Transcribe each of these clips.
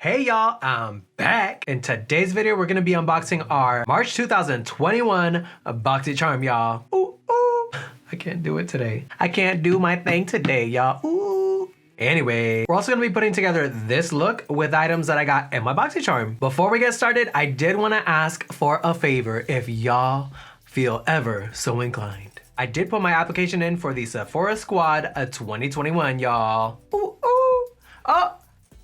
Hey y'all, I'm back. In today's video, we're gonna be unboxing our March 2021 BoxyCharm, y'all. Ooh, ooh. I can't do it today. I can't do my thing today, y'all. Ooh. Anyway, we're also gonna be putting together this look with items that I got in my BoxyCharm. Before we get started, I did wanna ask for a favor if y'all feel ever so inclined. I did put my application in for the Sephora Squad 2021, y'all. Ooh, ooh. Oh.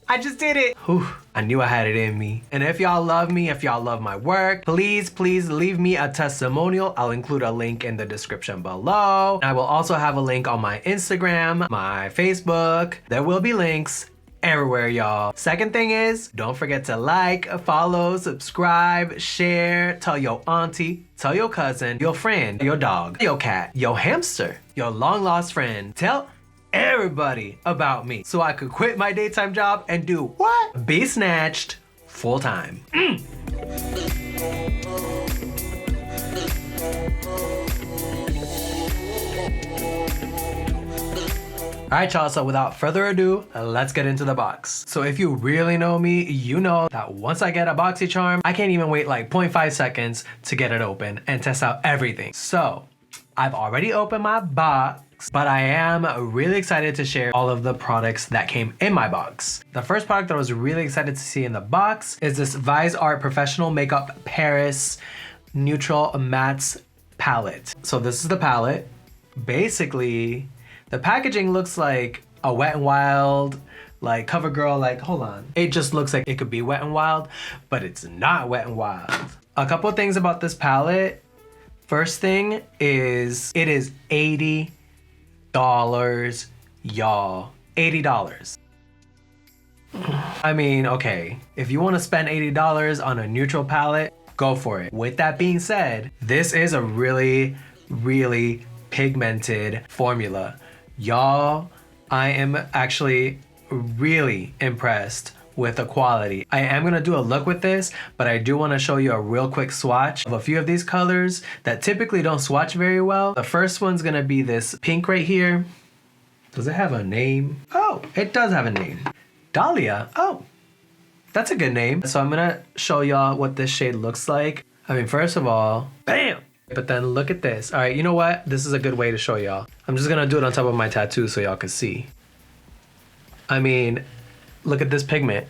I just did it. Whew, I knew I had it in me. And if y'all love me, if y'all love my work, please leave me a testimonial. I'll include a link in the description below. I will also have a link on my Instagram, my Facebook. There will be links everywhere, y'all. Second thing is, don't forget to like, follow, subscribe, share, tell your auntie, tell your cousin, your friend, your dog, your cat, your hamster, your long lost friend. Tell everybody about me so I could quit my daytime job and do what? Be snatched full time. All right, y'all, so without further ado, let's get into the box. So if you really know me, you know that once I get a BoxyCharm, I can't even wait like 0.5 seconds to get it open and test out everything. So I've already opened my box, but I am really excited to share all of the products that came in my box. The first product that I was really excited to see in the box is this Viseart Professional Makeup Paris Neutral Mattes Palette. So this is the palette. Basically, the packaging looks like a Wet n Wild, like CoverGirl, like, hold on. It just looks like it could be Wet n Wild, but it's not Wet n Wild. A couple of things about this palette. First thing is, it is $80, y'all. $80. I mean, okay, if you want to spend $80 on a neutral palette, go for it. With that being said, this is a really, really pigmented formula. Y'all, I am actually really impressed with the quality. I am gonna do a look with this, but I do wanna show you a real quick swatch of a few of these colors that typically don't swatch very well. The first one's gonna be this pink right here. Does it have a name? Oh, it does have a name. Dahlia, oh, that's a good name. So I'm gonna show y'all what this shade looks like. I mean, first of all, bam! But then look at this. All right, you know what? This is a good way to show y'all. I'm just gonna do it on top of my tattoo so y'all can see. I mean, look at this pigment.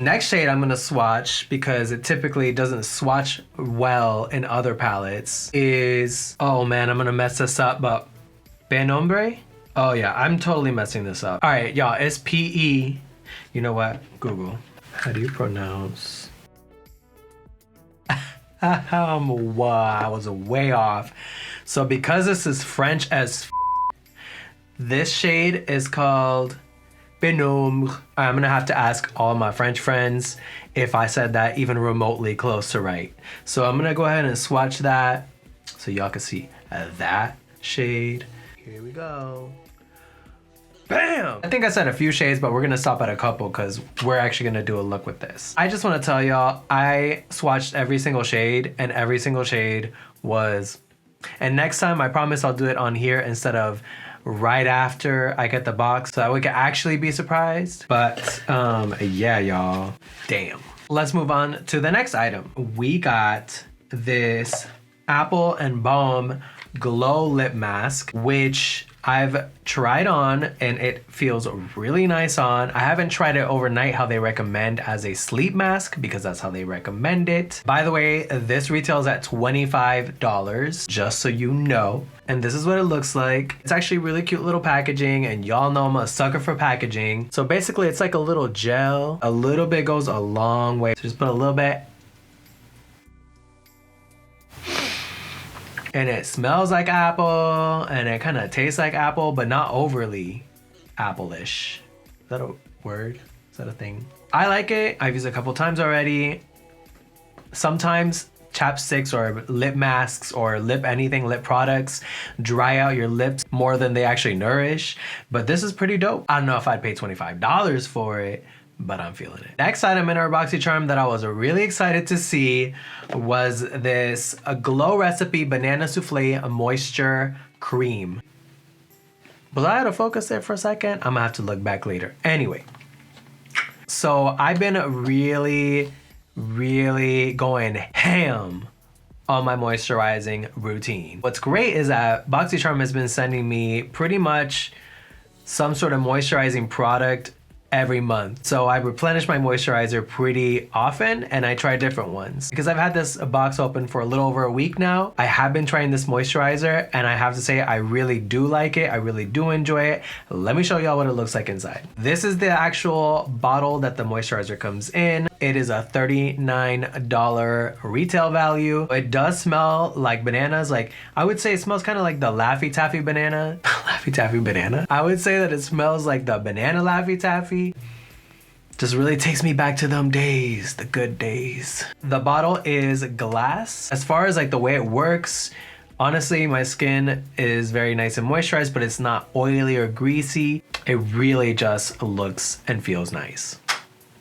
Next shade I'm gonna swatch, because it typically doesn't swatch well in other palettes, is, oh man, I'm gonna mess this up, but Pénombre? Oh yeah, I'm totally messing this up. All right, y'all, it's P-E. You know what? Google. How do you pronounce? I was way off. So because this is French as this shade is called Pénombre. I'm gonna have to ask all my French friends if I said that even remotely close to right. So I'm gonna go ahead and swatch that so y'all can see that shade. Here we go. Bam! I think I said a few shades, but we're gonna stop at a couple because we're actually gonna do a look with this. I just wanna tell y'all, I swatched every single shade and every single shade was, and next time I promise I'll do it on here instead of right after I get the box so that we can actually be surprised. But yeah, y'all, damn. Let's move on to the next item. We got this Apple and Balm Glow Lip Mask, which I've tried on and it feels really nice on. I haven't tried it overnight how they recommend as a sleep mask because that's how they recommend it. By the way, this retails at $25, just so you know. And this is what it looks like. It's actually really cute little packaging, and y'all know I'm a sucker for packaging. So basically it's like a little gel. A little bit goes a long way. So just put a little bit. And it smells like apple, and it kind of tastes like apple, but not overly apple-ish. Is that a word? Is that a thing? I like it. I've used it a couple times already. Sometimes chapsticks or lip masks or lip products dry out your lips more than they actually nourish. But this is pretty dope. I don't know if I'd pay $25 for it, but I'm feeling it. Next item in our BoxyCharm that I was really excited to see was this Glow Recipe Banana Souffle Moisture Cream. Was I out of focus there for a second? I'm gonna have to look back later. Anyway, So I've been really going ham on my moisturizing routine. What's great is that BoxyCharm has been sending me pretty much some sort of moisturizing product every month. So I replenish my moisturizer pretty often and I try different ones. Because I've had this box open for a little over a week now, I have been trying this moisturizer and I have to say I really do like it. I really do enjoy it. Let me show y'all what it looks like inside. This is the actual bottle that the moisturizer comes in. It is a $39 retail value. It does smell like bananas. Like, I would say it smells kind of like the Laffy Taffy banana. Laffy Taffy banana? I would say that it smells like the banana Laffy Taffy. Just really takes me back to them days, the good days. The bottle is glass. As far as like the way it works, honestly, my skin is very nice and moisturized, but it's not oily or greasy. It really just looks and feels nice.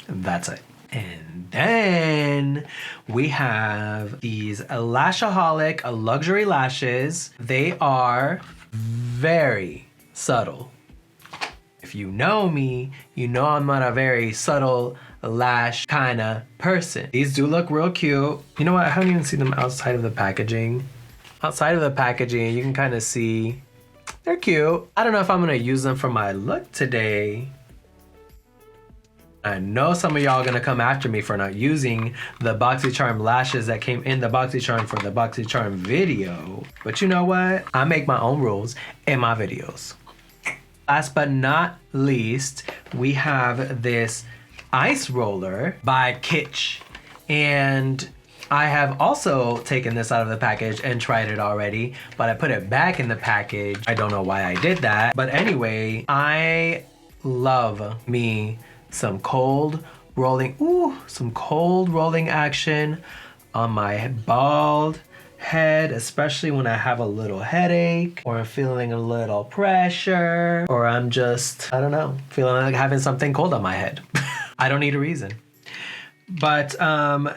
That's it. And then we have these Lashaholic luxury lashes. They are very subtle. If you know me, you know I'm not a very subtle lash kind of person. These do look real cute. You know what? I haven't even seen them outside of the packaging. Outside of the packaging, you can kind of see they're cute. I don't know if I'm gonna use them for my look today. I know some of y'all are gonna come after me for not using the BoxyCharm lashes that came in the BoxyCharm for the BoxyCharm video. But you know what? I make my own rules in my videos. Last but not least, we have this ice roller by Kitsch. And I have also taken this out of the package and tried it already, but I put it back in the package. I don't know why I did that. But anyway, I love me some cold rolling, some cold rolling action on my bald head, especially when I have a little headache or I'm feeling a little pressure or I'm just, I don't know, feeling like having something cold on my head. I don't need a reason. But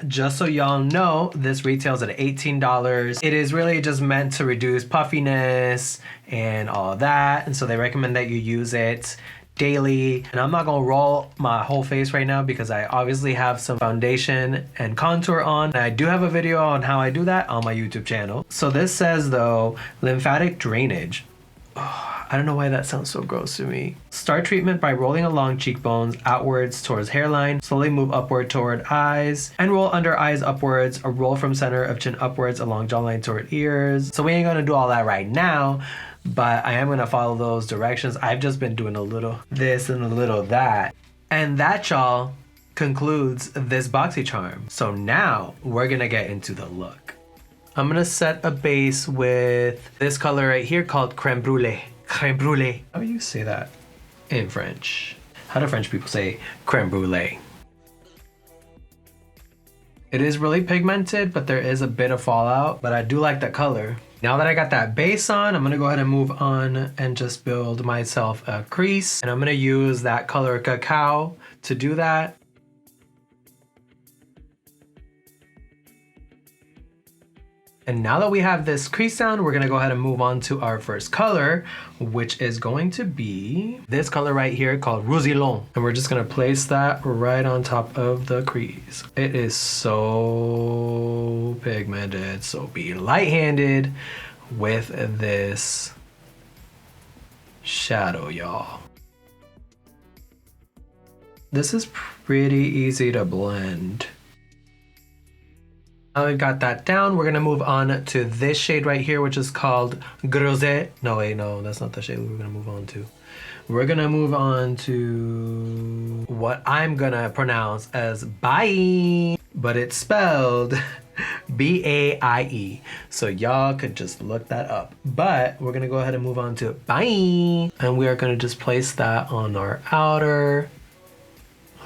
just so y'all know, this retails at $18. It is really just meant to reduce puffiness and all that. And so they recommend that you use it daily. And I'm not gonna roll my whole face right now because I obviously have some foundation and contour on. And I do have a video on how I do that on my YouTube channel. So this says though, lymphatic drainage. Oh, I don't know why that sounds so gross to me. Start treatment by rolling along cheekbones outwards towards hairline. Slowly move upward toward eyes and roll under eyes upwards, or roll from center of chin upwards along jawline toward ears. So we ain't gonna do all that right now, but I am gonna follow those directions. I've just been doing a little this and a little that. And that, y'all, concludes this BoxyCharm. So now we're gonna get into the look. I'm gonna set a base with this color right here called Crème Brûlée. Crème Brûlée. How do you say that in French? How do French people say Crème Brûlée? It is really pigmented, but there is a bit of fallout, but I do like that color. Now that I got that base on, I'm gonna go ahead and move on and just build myself a crease. And I'm gonna use that color Cacao to do that. And now that we have this crease down, we're gonna go ahead and move on to our first color, which is going to be this color right here called Roussillon. And we're just gonna place that right on top of the crease. It is so pigmented, so be light-handed with this shadow, y'all. This is pretty easy to blend. Now we've got that down, we're gonna move on to this shade right here, which is called Grosset. No, wait, no, that's not the shade we're gonna move on to. We're gonna move on to what I'm gonna pronounce as Bye, but it's spelled B-A-I-E. So y'all could just look that up. But we're gonna go ahead and move on to Bye. And we are gonna just place that on our outer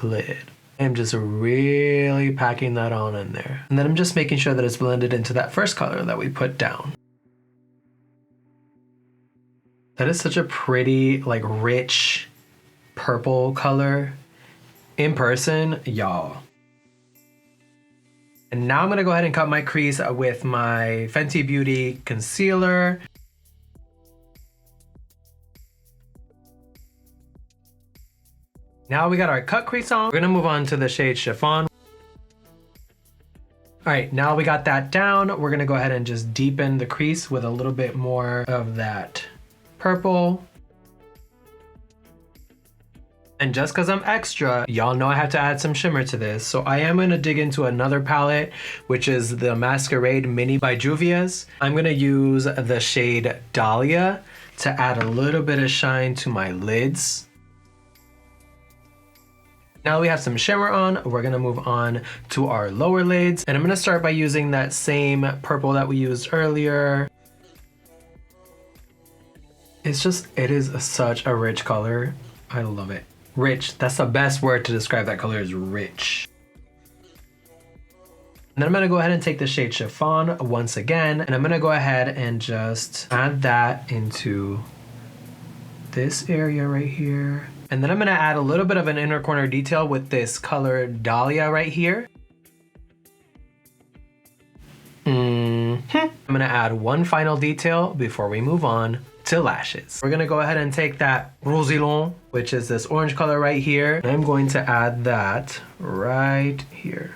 lid. I'm just really packing that on in there. And then I'm just making sure that it's blended into that first color that we put down. That is such a pretty, like, rich purple color in person, y'all. And now I'm gonna go ahead and cut my crease with my Fenty Beauty concealer. Now we got our cut crease on. We're gonna move on to the shade Chiffon. All right, now we got that down. We're gonna go ahead and just deepen the crease with a little bit more of that purple. And just because I'm extra, y'all know I have to add some shimmer to this. So I am gonna dig into another palette, which is the Masquerade Mini by Juvia's. I'm gonna use the shade Dahlia to add a little bit of shine to my lids. Now we have some shimmer on, we're gonna move on to our lower lids. And I'm gonna start by using that same purple that we used earlier. It is such a rich color. I love it. Rich, that's the best word to describe that color, is rich. And then I'm gonna go ahead and take the shade Chiffon once again, and I'm gonna go ahead and just add that into this area right here. And then I'm gonna add a little bit of an inner corner detail with this color Dahlia right here. I'm gonna add one final detail before we move on to lashes. We're gonna go ahead and take that Roussillon, which is this orange color right here. And I'm going to add that right here.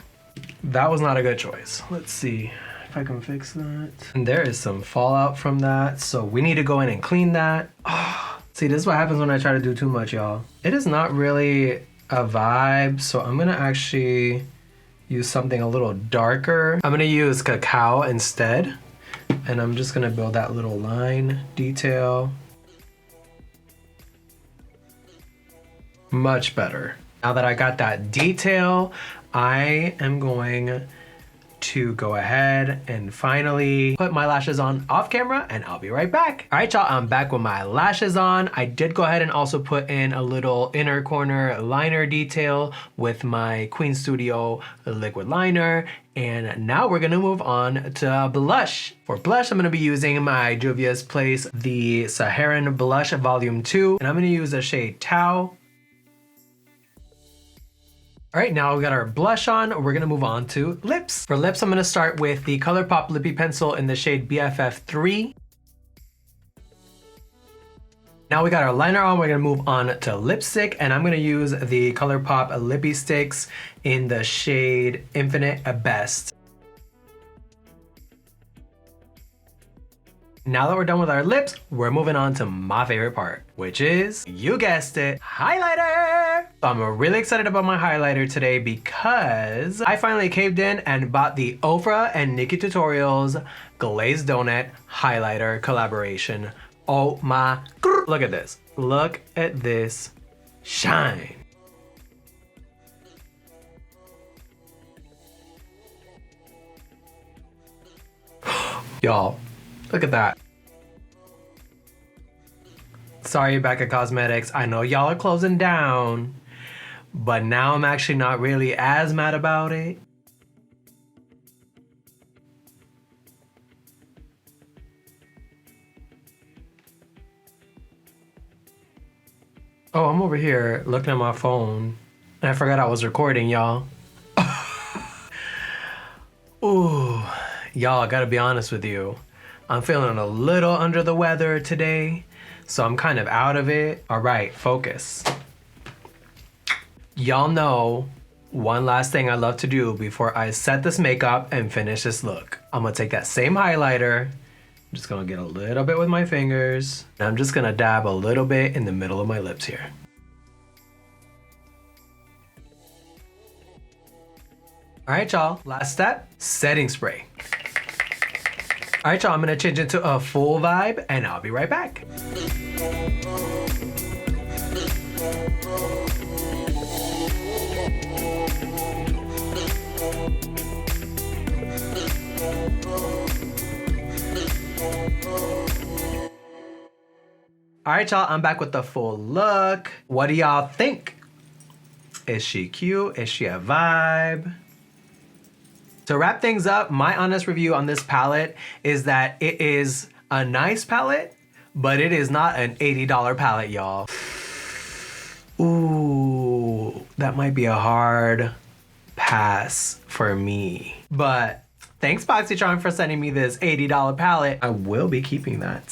That was not a good choice. Let's see if I can fix that. And there is some fallout from that, so we need to go in and clean that. Oh, see, this is what happens when I try to do too much, y'all. It is not really a vibe, so I'm gonna actually use something a little darker. I'm gonna use Cacao instead. And I'm just gonna build that little line detail. Much better. Now that I got that detail, I am going to go ahead and finally put my lashes on off camera, and I'll be right back. All right, y'all, I'm back with my lashes on. I did go ahead and also put in a little inner corner liner detail with my Qveen Studio liquid liner. And now we're gonna move on to blush. For blush, I'm gonna be using my Juvia's Place, the Saharan Blush Volume 2, and I'm gonna use the shade Tau. All right, now we got our blush on. We're gonna move on to lips. For lips, I'm gonna start with the ColourPop Lippy Pencil in the shade BFF3. Now we got our liner on, we're gonna move on to lipstick, and I'm gonna use the ColourPop Lippy Sticks in the shade Infinite Best. Now that we're done with our lips, we're moving on to my favorite part, which is, you guessed it, highlighter! So I'm really excited about my highlighter today because I finally caved in and bought the Ofra and Nikki Tutorials Glazed Donut Highlighter collaboration. Oh my, look at this. Look at this shine. Y'all, look at that. Sorry, Becca Cosmetics. I know y'all are closing down, but now I'm actually not really as mad about it. Oh, I'm over here looking at my phone, and I forgot I was recording, y'all. Ooh, y'all, I gotta be honest with you. I'm feeling a little under the weather today, so I'm kind of out of it. All right, focus. Y'all know one last thing I love to do before I set this makeup and finish this look. I'm gonna take that same highlighter. I'm just gonna get a little bit with my fingers, and I'm just gonna dab a little bit in the middle of my lips here. All right, y'all, last step, setting spray. All right, y'all, I'm gonna change it to a full vibe, and I'll be right back. All right, y'all, I'm back with the full look. What do y'all think? Is she cute? Is she a vibe? To wrap things up, my honest review on this palette is that it is a nice palette, but it is not an $80 palette, y'all. Ooh, that might be a hard pass for me. But thanks, BoxyCharm, for sending me this $80 palette. I will be keeping that.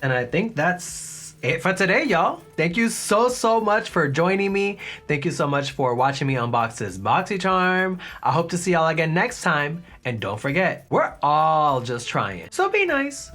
And I think that's it for today, y'all. Thank you so much for joining me. Thank you so much for watching me unbox this BoxyCharm. I hope to see y'all again next time. And don't forget, we're all just trying. So be nice.